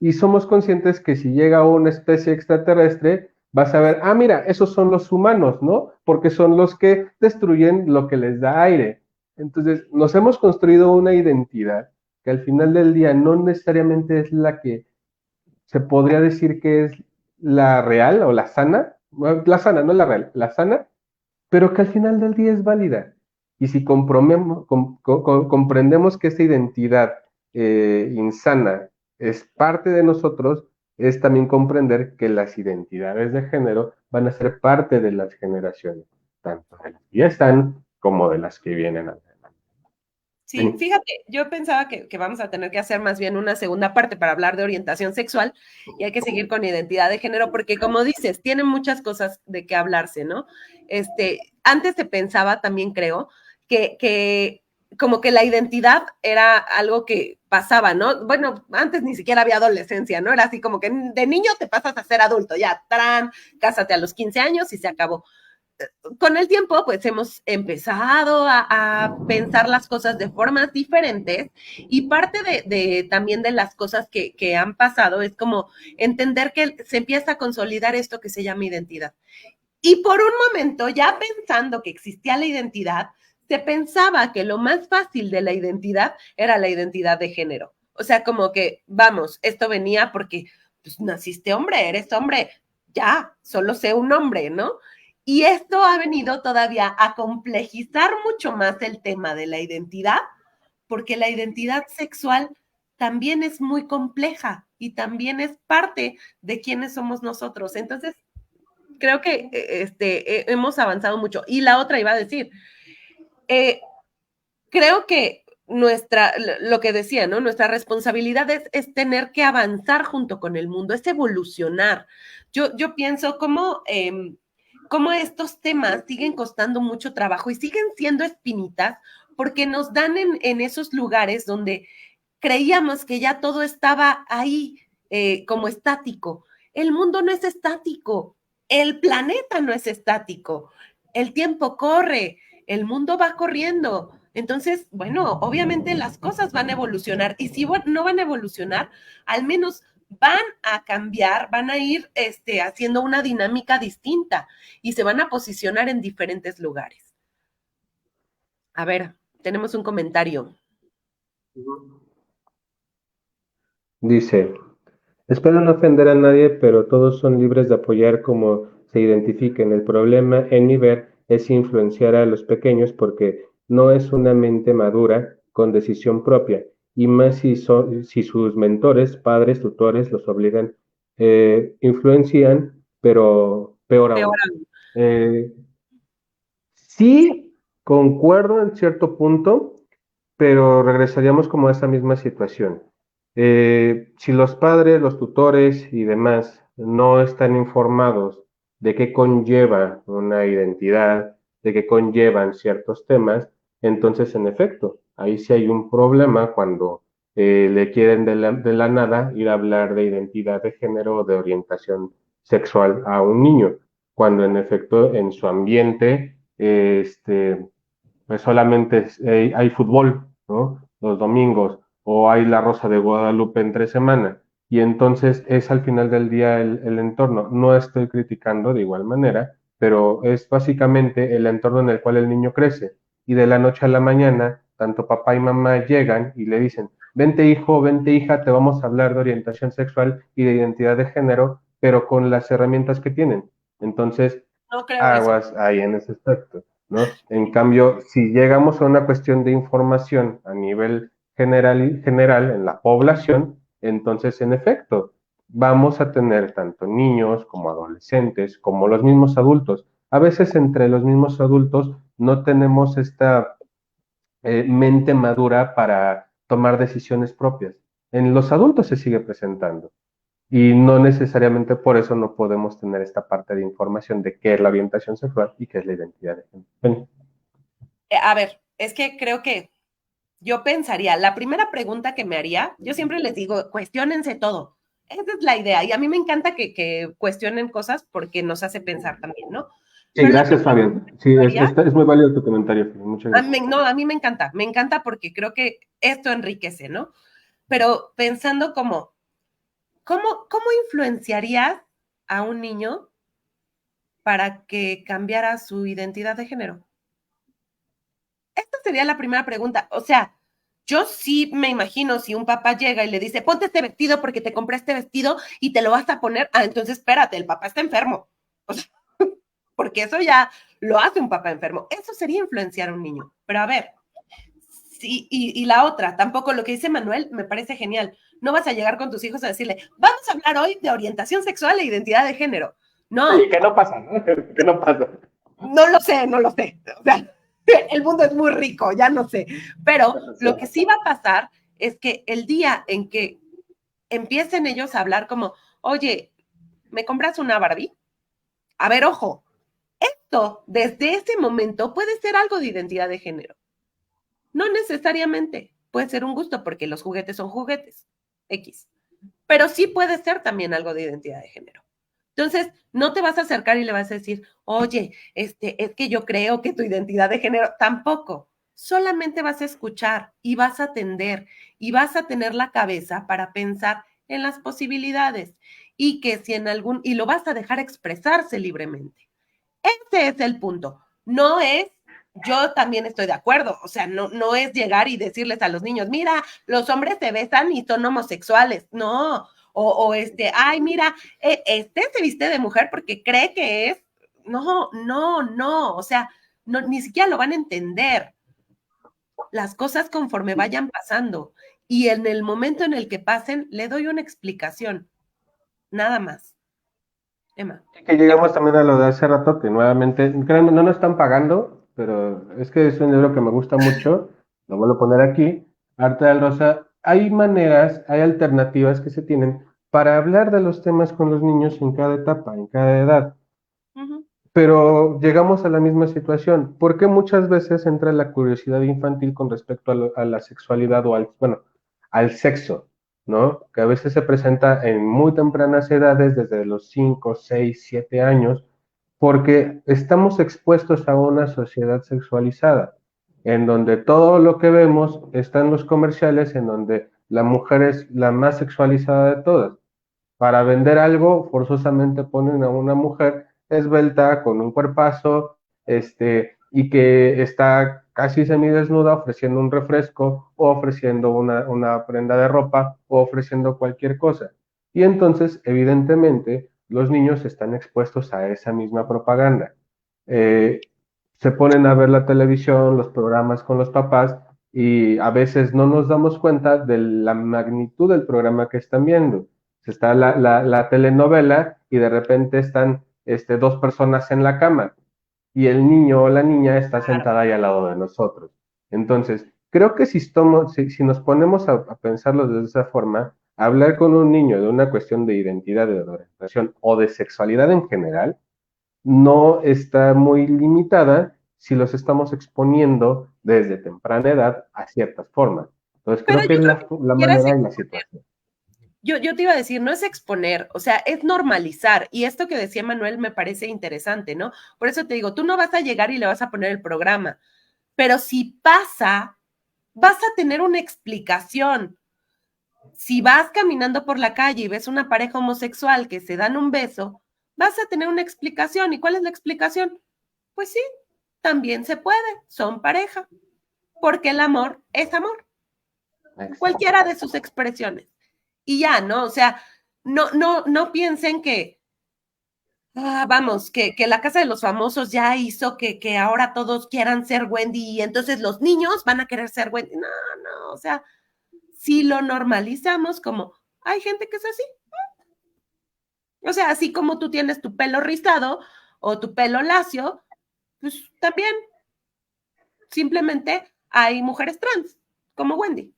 y somos conscientes que si llega una especie extraterrestre, vas a ver, ah, mira, esos son los humanos, ¿no? Porque son los que destruyen lo que les da aire. Entonces, nos hemos construido una identidad que al final del día no necesariamente es la que se podría decir que es la real o la sana, no la real, la sana, pero que al final del día es válida. Y si comprendemos que esta identidad insana es parte de nosotros, es también comprender que las identidades de género van a ser parte de las generaciones, tanto de las que ya están como de las que vienen adelante. sí, fíjate, yo pensaba que vamos a tener que hacer más bien una segunda parte para hablar de orientación sexual y hay que seguir con identidad de género porque como dices, tienen muchas cosas de qué hablarse, ¿no? Antes se pensaba también creo que como que la identidad era algo que pasaba, ¿no? Bueno, antes ni siquiera había adolescencia, ¿no? Era así como que de niño te pasas a ser adulto, ya, tran, cásate a los 15 años y se acabó. Con el tiempo, pues hemos empezado a pensar las cosas de formas diferentes y parte también de las cosas que han pasado es como entender que se empieza a consolidar esto que se llama identidad. Y por un momento, ya pensando que existía la identidad, se pensaba que lo más fácil de la identidad era la identidad de género. O sea, como que, vamos, esto venía porque pues, naciste hombre, eres hombre, ya, solo sé un hombre, ¿no? Y esto ha venido todavía a complejizar mucho más el tema de la identidad, porque la identidad sexual también es muy compleja y también es parte de quiénes somos nosotros. Entonces, creo que hemos avanzado mucho. Y la otra iba a decir, eh, creo que lo que decía, ¿no? Nuestra responsabilidad es tener que avanzar junto con el mundo, es evolucionar. Yo pienso cómo estos temas siguen costando mucho trabajo y siguen siendo espinitas porque nos dan en esos lugares donde creíamos que ya todo estaba ahí como estático. El mundo no es estático, el planeta no es estático, el tiempo corre, el mundo va corriendo. Entonces, bueno, obviamente las cosas van a evolucionar y si no van a evolucionar, al menos van a cambiar, van a ir haciendo una dinámica distinta y se van a posicionar en diferentes lugares. A ver, tenemos un comentario. Dice, espero no ofender a nadie, pero todos son libres de apoyar como se identifiquen. El problema, en mi ver, es influenciar a los pequeños porque no es una mente madura con decisión propia, y más si sus mentores, padres, tutores los obligan, influencian, pero peor Peor aún. aún. Eh, sí, concuerdo en cierto punto, pero regresaríamos como a esa misma situación. Si los padres, los tutores y demás no están informados de qué conlleva una identidad, de qué conllevan ciertos temas, entonces en efecto, ahí sí hay un problema cuando le quieren de la nada ir a hablar de identidad de género o de orientación sexual a un niño, cuando en efecto en su ambiente pues solamente hay fútbol, ¿no? Los domingos, o hay la Rosa de Guadalupe entre semana, y entonces es al final del día el entorno. No estoy criticando de igual manera, pero es básicamente el entorno en el cual el niño crece, y de la noche a la mañana, tanto papá y mamá llegan y le dicen, vente hijo, vente hija, te vamos a hablar de orientación sexual y de identidad de género, pero con las herramientas que tienen. Entonces, No creo eso. aguas ahí en ese aspecto, ¿no? En cambio, si llegamos a una cuestión de información a nivel general en la población, entonces, en efecto, vamos a tener tanto niños como adolescentes, como los mismos adultos. A veces entre los mismos adultos no tenemos esta mente madura para tomar decisiones propias. En los adultos se sigue presentando. Y no necesariamente por eso no podemos tener esta parte de información de qué es la orientación sexual y qué es la identidad de género. Bueno, A ver, es que creo que yo pensaría, la primera pregunta que me haría, yo siempre les digo, cuestionense todo. Esa es la idea. Y a mí me encanta que cuestionen cosas porque nos hace pensar también, ¿no? sí, Pero la gracias, primera Fabián. pregunta que Sí, yo haría, es muy válido tu comentario, Fabián. Muchas gracias. no, a mí me encanta porque creo que esto enriquece, ¿no? Pero pensando como, ¿cómo influenciarías a un niño para que cambiara su identidad de género? Esta sería la primera pregunta. O sea, yo sí me imagino si un papá llega y le dice, ponte este vestido porque te compré este vestido y te lo vas a poner. Ah, entonces espérate, el papá está enfermo. O sea, porque eso ya lo hace un papá enfermo. Eso sería influenciar a un niño. Pero a ver, sí, y la otra, tampoco lo que dice Manuel me parece genial. No vas a llegar con tus hijos a decirle, vamos a hablar hoy de orientación sexual e identidad de género. Sí, No, que no pasa, ¿no? Que no pasa. no lo sé, no lo sé. O sea, el mundo es muy rico, ya no sé. Pero Sí. lo que sí va a pasar es que el día en que empiecen ellos a hablar como, oye, ¿me compras una Barbie? A ver, ojo, esto desde ese momento puede ser algo de identidad de género. No necesariamente, puede ser un gusto porque los juguetes son juguetes, X. Pero sí puede ser también algo de identidad de género. Entonces, no te vas a acercar y le vas a decir, oye, es que yo creo que tu identidad de género, tampoco. Solamente vas a escuchar y vas a atender y vas a tener la cabeza para pensar en las posibilidades y que si en algún, y lo vas a dejar expresarse libremente. Ese es el punto. No es, yo también estoy de acuerdo, o sea, no es llegar y decirles a los niños, mira, los hombres se besan y son homosexuales, no, ay, mira, se viste de mujer porque cree que es, no, o sea, no, ni siquiera lo van a entender. Las cosas conforme vayan pasando y en el momento en el que pasen, le doy una explicación, nada más. Emma. Que llegamos también a lo de hace rato, que nuevamente, créanme, no nos están pagando, pero es que es un libro que me gusta mucho, lo vuelvo a poner aquí, Arte del Rosa. Hay maneras, hay alternativas que se tienen para hablar de los temas con los niños en cada etapa, en cada edad. Uh -huh. pero llegamos a la misma situación. ¿Por qué muchas veces entra la curiosidad infantil con respecto a la sexualidad o bueno, al sexo, ¿no? Que a veces se presenta en muy tempranas edades, desde los 5, 6, 7 años, porque estamos expuestos a una sociedad sexualizada, en donde todo lo que vemos está en los comerciales, en donde la mujer es la más sexualizada de todas. Para vender algo, forzosamente ponen a una mujer esbelta, con un cuerpazo, y que está casi semidesnuda ofreciendo un refresco o ofreciendo una prenda de ropa o ofreciendo cualquier cosa. Y entonces, evidentemente, los niños están expuestos a esa misma propaganda. Eh, Se ponen a ver la televisión, los programas con los papás y a veces no nos damos cuenta de la magnitud del programa que están viendo. Está la telenovela y de repente están dos personas en la cama y el niño o la niña está Claro. sentada ahí al lado de nosotros. Entonces, creo que si nos ponemos a pensarlo de esa forma, hablar con un niño de una cuestión de identidad, de orientación o de sexualidad en general, no está muy limitada si los estamos exponiendo desde temprana edad a ciertas formas. Entonces, Pero creo que yo es creo que ni la siquiera es manera y la exponer. situación. Yo te iba a decir, no es exponer, o sea, es normalizar. Y esto que decía Manuel me parece interesante, ¿no? Por eso te digo, tú no vas a llegar y le vas a poner el programa, pero si pasa, vas a tener una explicación. Si vas caminando por la calle y ves una pareja homosexual que se dan un beso, vas a tener una explicación. ¿Y cuál es la explicación? Pues sí, también se puede, son pareja, porque el amor es amor, Exacto. cualquiera de sus expresiones. Y ya, ¿no? O sea, no piensen que, vamos, que la Casa de los Famosos ya hizo que ahora todos quieran ser Wendy y entonces los niños van a querer ser Wendy. No, no, o sea, si lo normalizamos como, hay gente que es así. O sea, así como tú tienes tu pelo rizado o tu pelo lacio, pues también simplemente hay mujeres trans, como Wendy.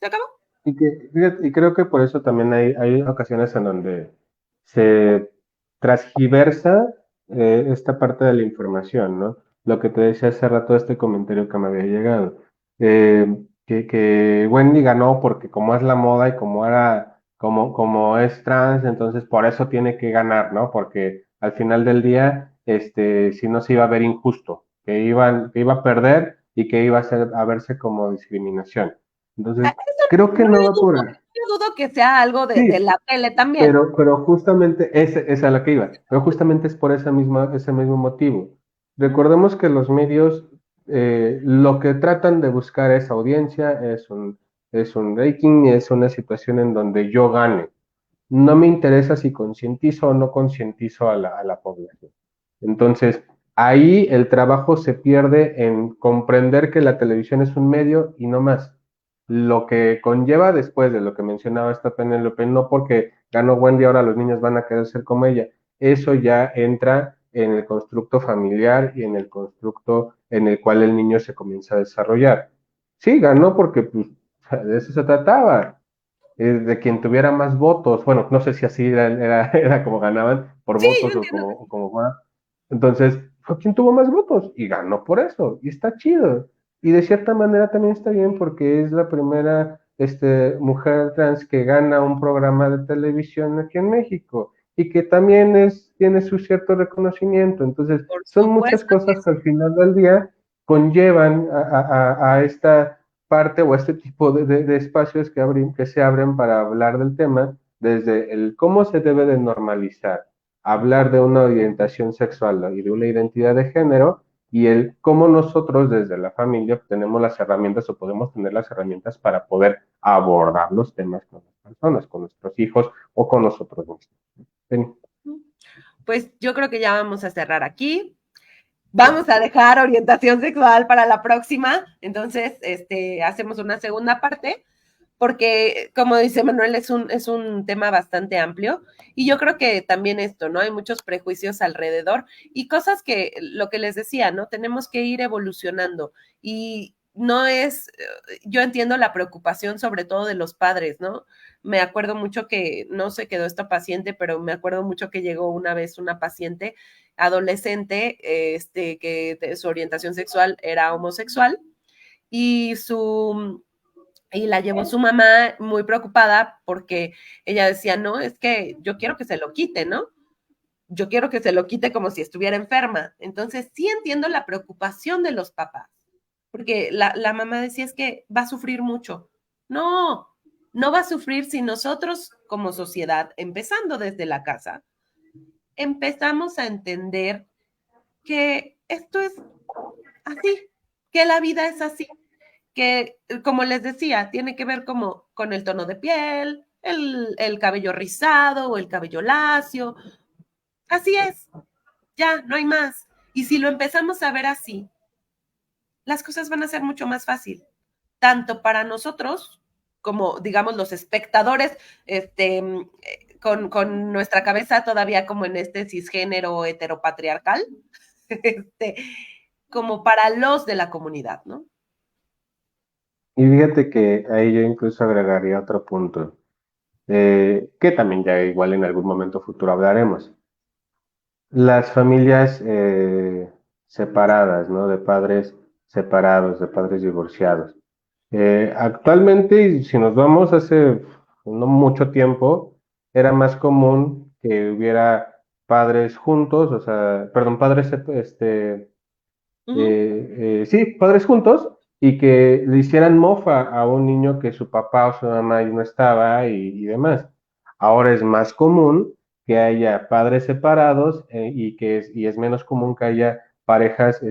¿Se acabó? Y creo que por eso también hay ocasiones en donde se transgiversa esta parte de la información, ¿no? Lo que te decía hace rato, este comentario que me había llegado. Que Wendy ganó porque como es la moda y como es trans, entonces por eso tiene que ganar, ¿no? Porque al final del día, si no se iba a ver injusto, que iba a perder y que iba a verse como discriminación. Entonces, creo que No no lo va por ahí. dudo, no dudo que sea algo de Sí, la tele también. pero justamente ese es a la que iba. Pero justamente es por ese mismo motivo. Recordemos que los medios lo que tratan de buscar es audiencia, es un rating, es una situación en donde yo gane. No me interesa si concientizo o no concientizo a la población. Entonces, ahí el trabajo se pierde en comprender que la televisión es un medio y no más. Lo que conlleva después de lo que mencionaba esta Penélope, no porque ganó Wendy, ahora los niños van a querer ser como ella. Eso ya entra en el constructo familiar y en el constructo en el cual el niño se comienza a desarrollar. Sí, ganó porque pues, de eso se trataba, de quien tuviera más votos. Bueno, no sé si así era como ganaban, por Sí, yo votos entiendo que o sí. como fuera. Entonces, fue quien tuvo más votos y ganó por eso. Y está chido. Y de cierta manera también está bien porque es la primera mujer trans que gana un programa de televisión aquí en México y que también tiene su cierto reconocimiento. Entonces, Por son muchas supuesto que cosas que sí. al final del día conllevan a esta parte o este tipo de espacios que se abren para hablar del tema, desde el cómo se debe de normalizar, hablar de una orientación sexual y de una identidad de género, y el cómo nosotros desde la familia tenemos las herramientas o podemos tener las herramientas para poder abordar los temas con las personas, con nuestros hijos o con nosotros mismos. Ven. Pues yo creo que ya vamos a cerrar aquí. Vamos a dejar orientación sexual para la próxima. Entonces, hacemos una segunda parte, porque, como dice Manuel, es un tema bastante amplio. Y yo creo que también esto, ¿no? Hay muchos prejuicios alrededor y cosas que, lo que les decía, ¿no? Tenemos que ir evolucionando. Y no es, yo entiendo la preocupación sobre todo de los padres, ¿no? Me acuerdo mucho que no se quedó esta paciente, pero me acuerdo mucho que llegó una vez una paciente adolescente, que su orientación sexual era homosexual y y la llevó su mamá muy preocupada porque ella decía, no, es que yo quiero que se lo quite, ¿no? Yo quiero que se lo quite como si estuviera enferma. Entonces, sí entiendo la preocupación de los papás, porque la mamá decía es que va a sufrir mucho. No, no va a sufrir si nosotros como sociedad, empezando desde la casa, empezamos a entender que esto es así, que la vida es así, que como les decía, tiene que ver como con el tono de piel, el cabello rizado o el cabello lacio. Así es, ya, no hay más. Y si lo empezamos a ver así, las cosas van a ser mucho más fácil, tanto para nosotros como, digamos, los espectadores, con nuestra cabeza todavía como en este cisgénero heteropatriarcal, este, como para los de la comunidad, ¿no? Y fíjate que ahí yo incluso agregaría otro punto, que también ya igual en algún momento futuro hablaremos. Las familias separadas, ¿no? De padres separados, de padres divorciados. Actualmente, y si nos vamos hace no mucho tiempo, era más común que hubiera padres juntos, o sea, perdón, padres, Uh -huh. sí, padres juntos, y que le hicieran mofa a un niño que su papá o su mamá ahí no estaba y demás. Ahora es más común que haya padres separados, y es menos común que haya parejas,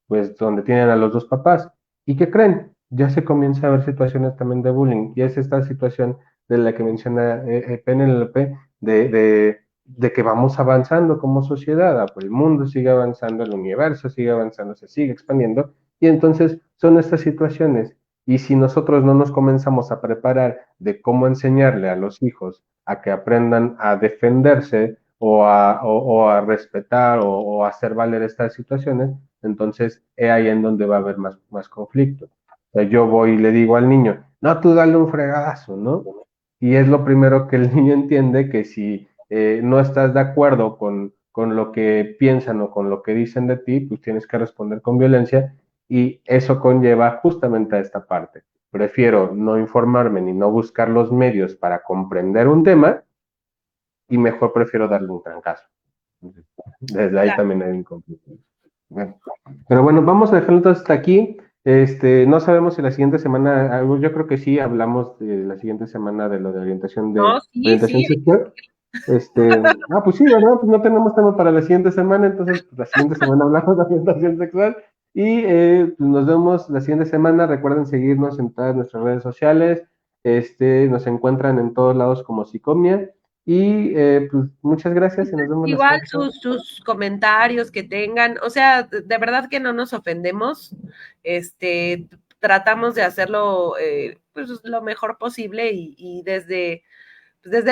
pues donde tienen a los dos papás. ¿Y qué creen? Ya se comienza a ver situaciones también de bullying, y es esta situación de la que menciona Penélope, de que vamos avanzando como sociedad, el mundo sigue avanzando, el universo sigue avanzando, se sigue expandiendo, y entonces son estas situaciones. Y si nosotros no nos comenzamos a preparar de cómo enseñarle a los hijos a que aprendan a defenderse o a respetar o a hacer valer estas situaciones, entonces es ahí en donde va a haber más conflicto. O sea, yo voy y le digo al niño, no, tú dale un fregadazo, ¿no? Y es lo primero que el niño entiende, que si no estás de acuerdo con lo que piensan o con lo que dicen de ti, pues tienes que responder con violencia, y eso conlleva justamente a esta parte. Prefiero no informarme ni no buscar los medios para comprender un tema, y mejor prefiero darle un trancazo. Desde ahí Claro. también hay un conflicto. Bueno, pero bueno, vamos a dejarlo entonces hasta aquí. No sabemos si la siguiente semana, yo creo que sí, hablamos de la siguiente semana de lo de No, sí, orientación sí. sexual. Pues sí, ¿verdad? Pues no tenemos tema para la siguiente semana, entonces pues, la siguiente semana hablamos de orientación sexual, y pues, nos vemos la siguiente semana. Recuerden seguirnos en todas nuestras redes sociales. Nos encuentran en todos lados como Psicomia, y pues muchas gracias y nos vemos la Igual siguiente semana. sus comentarios que tengan, o sea, de verdad que no nos ofendemos, tratamos de hacerlo pues lo mejor posible y desde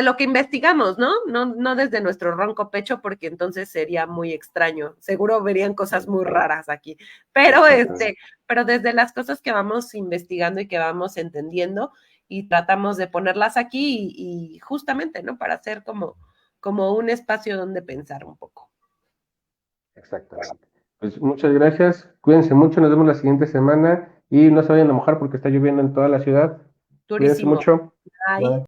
lo que investigamos, ¿no? No desde nuestro ronco pecho, porque entonces sería muy extraño. Seguro verían cosas muy raras aquí. Pero Exactamente. pero desde las cosas que vamos investigando y que vamos entendiendo y tratamos de ponerlas aquí y justamente, ¿no? Para hacer como un espacio donde pensar un poco. Exactamente. Pues muchas gracias, cuídense mucho, nos vemos la siguiente semana, y no se vayan a mojar porque está lloviendo en toda la ciudad. Cuídense Durísimo. mucho. Bye. Bye.